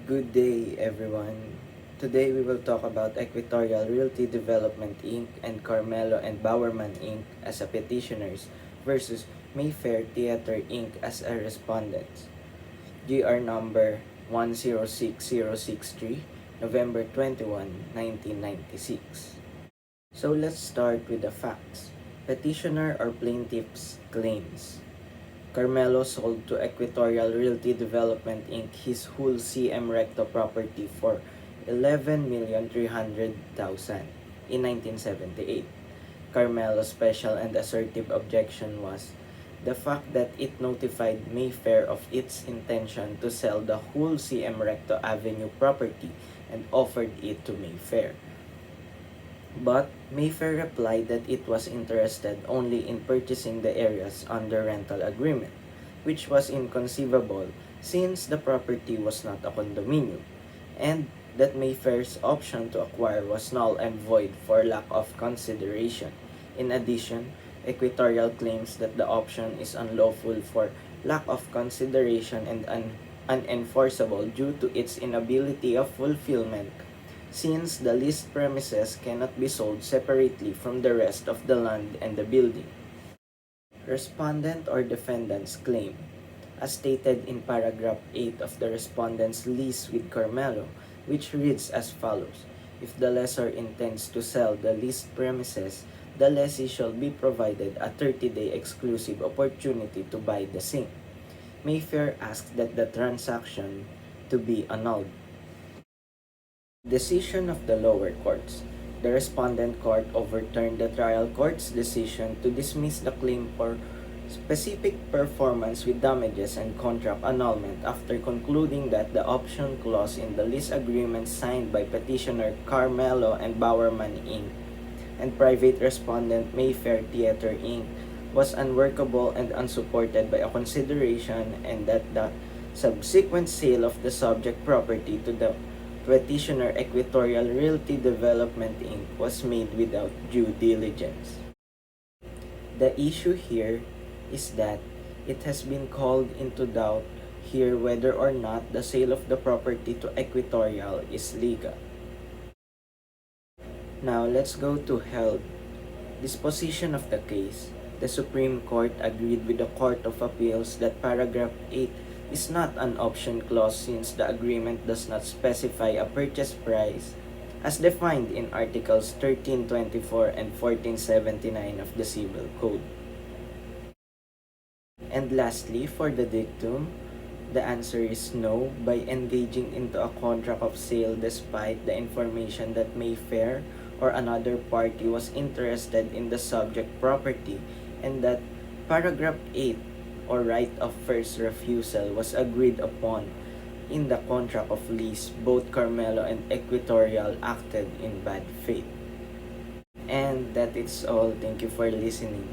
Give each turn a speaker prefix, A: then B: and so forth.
A: Good day, everyone. Today we will talk about Equatorial Realty Development Inc. and Carmelo and Bauermann Inc. as a petitioners versus Mayfair Theater Inc. as a respondents. GR number 106063, November 21, 1996. So let's start with the facts. Petitioner or plaintiff's claims. Carmelo sold to Equatorial Realty Development Inc. his whole CM Recto property for $11,300,000 in 1978. Carmelo's special and assertive objection was the fact that it notified Mayfair of its intention to sell the whole CM Recto Avenue property and offered it to Mayfair. But Mayfair replied that it was interested only in purchasing the areas under rental agreement, which was inconceivable since the property was not a condominium, and that Mayfair's option to acquire was null and void for lack of consideration. In addition, Equatorial claims that the option is unlawful for lack of consideration and unenforceable due to its inability of fulfillment since the leased premises cannot be sold separately from the rest of the land and the building. Respondent or defendant's claim. As stated in paragraph 8 of the respondent's lease with Carmelo, which reads as follows: if the lessor intends to sell the leased premises, the lessee shall be provided a 30-day exclusive opportunity to buy the same. Mayfair asked that the transaction to be annulled. Decision of the lower courts. The respondent court overturned the trial court's decision to dismiss the claim for specific performance with damages and contract annulment after concluding that the option clause in the lease agreement signed by petitioner Carmelo and Bauermann Inc. and private respondent Mayfair Theater Inc. was unworkable and unsupported by a consideration, and that the subsequent sale of the subject property to the petitioner Equatorial Realty Development Inc. was made without due diligence. The issue here is that it has been called into doubt here whether or not the sale of the property to Equatorial is legal. Now let's go to held disposition of the case. The Supreme Court agreed with the Court of Appeals that paragraph 8 is not an option clause since the agreement does not specify a purchase price as defined in Articles 1324 and 1479 of the Civil Code. And lastly, for the dictum, the answer is no by engaging into a contract of sale despite the information that Mayfair or another party was interested in the subject property and that paragraph 8 or right of first refusal was agreed upon in the contract of lease. Both Carmelo and Equatorial acted in bad faith. And that is all. Thank you for listening.